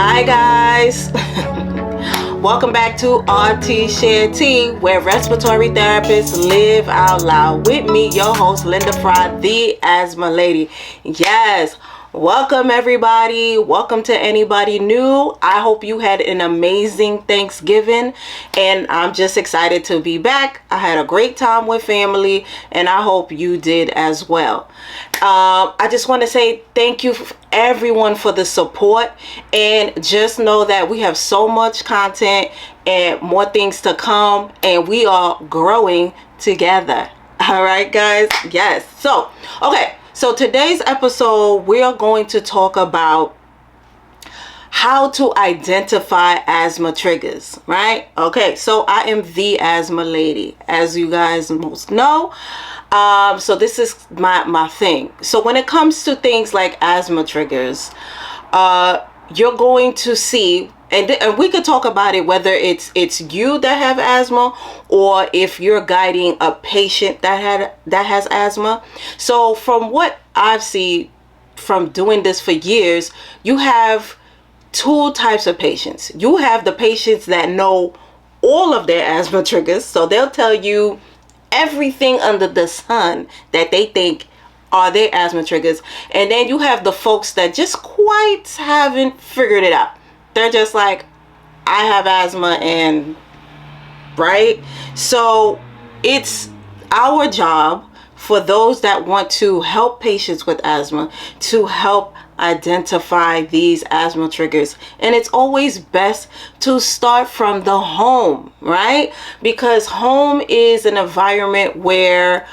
Hi guys. Welcome back to RT Share Tea, where respiratory therapists live out loud. With me, your host, Linda Fry, the Asthma Lady. Yes, welcome everybody. Welcome to anybody new. I hope you had an amazing Thanksgiving, and I'm just excited to be back. I had a great time with family, and I hope you did as well. I just want to say thank you everyone for the support, and just know that we have so much content and more things to come, and we are growing together. All right guys. Yes. So today's episode, we are going to talk about how to identify asthma triggers, right? Okay, so I am the Asthma Lady, as you guys most know. So this is my thing. So when it comes to things like asthma triggers, you're going to see, and we could talk about it, whether it's you that have asthma or if you're guiding a patient that has asthma. So from what I've seen from doing this for years, you have two types of patients. You have the patients that know all of their asthma triggers, so they'll tell you everything under the sun that they think are their asthma triggers. And then you have the folks that just quite haven't figured it out. They're just like, I have asthma, and right? So it's our job, for those that want to help patients with asthma, to help identify these asthma triggers. And it's always best to start from the home, right? Because home is an environment where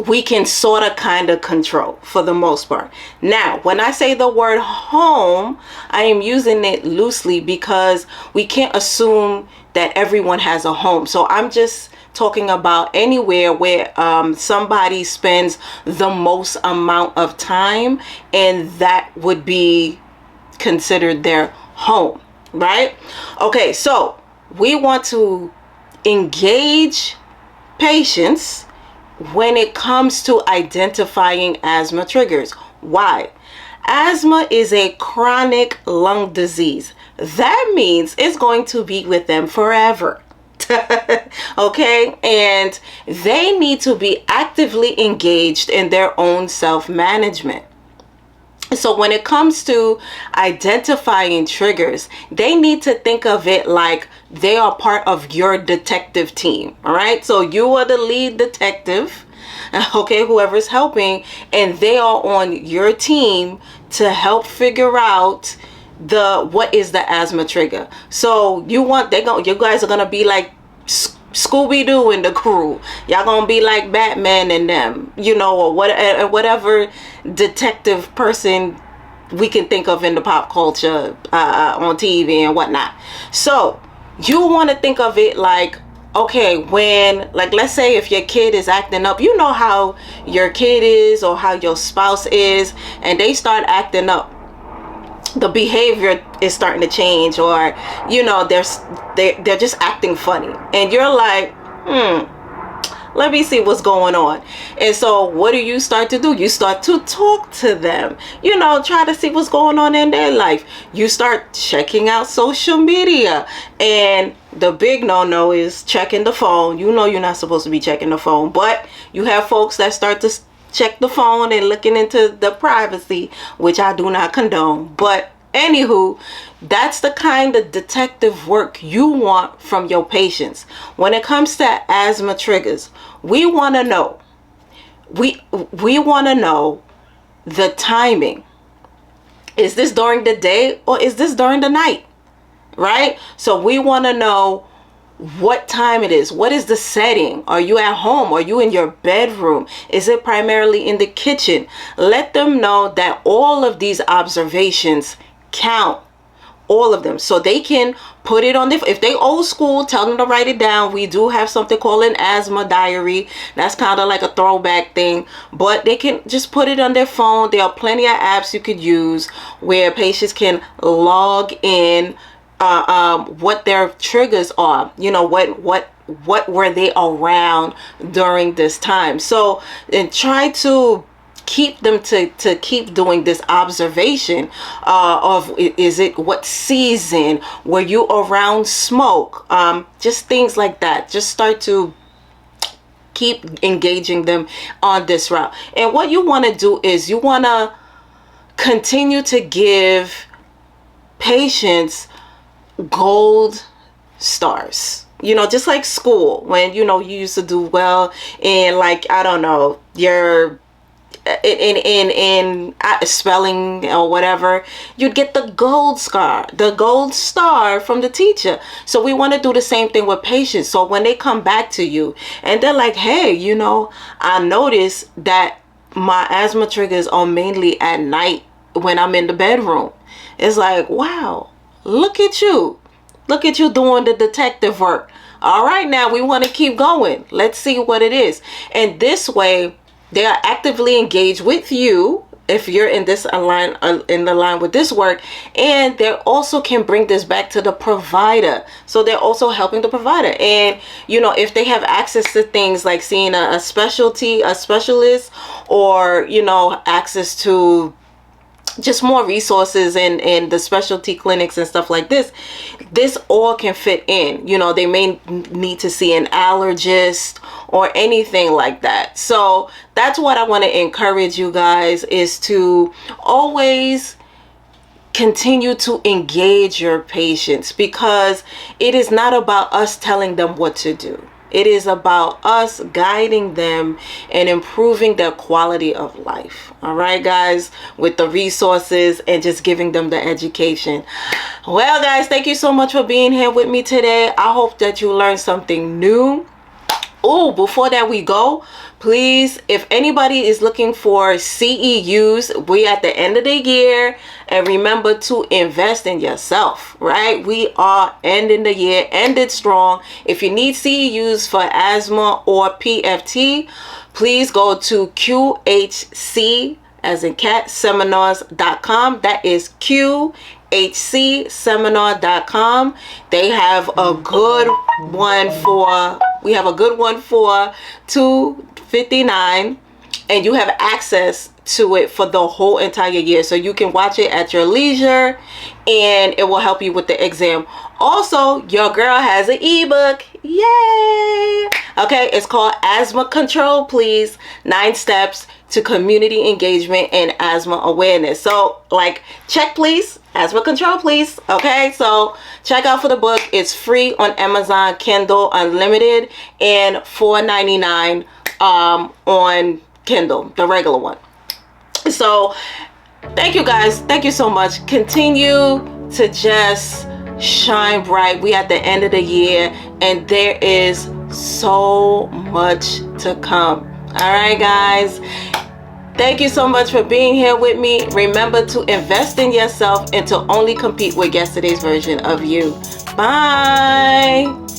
we can sort of kind of control for the most part. Now, when I say the word home, I am using it loosely because we can't assume that everyone has a home. So I'm just talking about anywhere where somebody spends the most amount of time, and that would be considered their home, right? Okay, so we want to engage patients when it comes to identifying asthma triggers. Why? Asthma is a chronic lung disease. That means it's going to be with them forever. Okay, and they need to be actively engaged in their own self-management. So when it comes to identifying triggers, they need to think of it like they are part of your detective team. All right, so you are the lead detective, okay, whoever's helping, and they are on your team to help figure out what is the asthma trigger. So you guys are gonna be like Scooby-Doo and the crew. Y'all gonna be like Batman and them, or whatever detective person we can think of in the pop culture, on TV and whatnot. So you want to think of it like, okay, when, like, let's say if your kid is acting up, you know how your kid is or how your spouse is, and they start acting up, the behavior is starting to change, or they're just acting funny, and you're like, let me see what's going on. And so what do you start to do? You start to talk to them, try to see what's going on in their life. You start checking out social media, and the big no is checking the phone. You're not supposed to be checking the phone, but you have folks that start to check the phone and looking into the privacy, which I do not condone. But anywho, that's the kind of detective work you want from your patients. When it comes to asthma triggers, we want to know the timing. Is this during the day or is this during the night? Right? So we want to know what time it is. What is the setting? Are you at home? Are you in your bedroom? Is it primarily in the kitchen? Let them know that all of these observations count, all of them, so they can put it on if they old school, tell them to write it down. We do have something called an asthma diary. That's kind of like a throwback thing, but they can just put it on their phone. There are plenty of apps you could use where patients can log in what their triggers are, what were they around during this time. So, and try to keep them to keep doing this observation of, is it, what season, were you around smoke, just things like that. Just start to keep engaging them on this route. And what you want to do is you want to continue to give patients gold stars. You know, just like school, when, you know, you used to do well in, like, I don't know, your in spelling or whatever, you'd get the gold star from the teacher. So we want to do the same thing with patients. So when they come back to you and they're like, hey, you know, I noticed that my asthma triggers are mainly at night when I'm in the bedroom. It's like, wow, look at you doing the detective work. All right, now we want to keep going. Let's see what it is. And this way, they are actively engaged with you if you're in this in the line with this work, and they also can bring this back to the provider. So they're also helping the provider. And, you know, if they have access to things like seeing a specialist, or, you know, access to just more resources in the specialty clinics and stuff like this all can fit in. You know, they may need to see an allergist or anything like that. So that's what I want to encourage you guys, is to always continue to engage your patients, because it is not about us telling them what to do. It is about us guiding them and improving their quality of life. All right, guys, with the resources and just giving them the education. Well, guys, thank you so much for being here with me today. I hope that you learned something new. Oh, before that we go, please, if anybody is looking for CEUs, we at the end of the year, and remember to invest in yourself, right? We are ending the year, ended strong. If you need CEUs for asthma or PFT, please go to QHC, as in cat, seminars.com. That is QHCseminar.com. They have a good one for, we have a good one for $259, and you have access to it for the whole entire year, so you can watch it at your leisure, and it will help you with the exam. Also, your girl has an ebook. Yay! Okay, it's called Asthma Control Please, 9 Steps to Community Engagement and Asthma Awareness. So, like, check please, asthma control please. Okay, so check out for the book. It's free on Amazon Kindle Unlimited, and $4.99 on Kindle, the regular one. So thank you guys, thank you so much. Continue to just shine bright. We at the end of the year, and there is so much to come. All right, guys, thank you so much for being here with me. Remember to invest in yourself and to only compete with yesterday's version of you. Bye.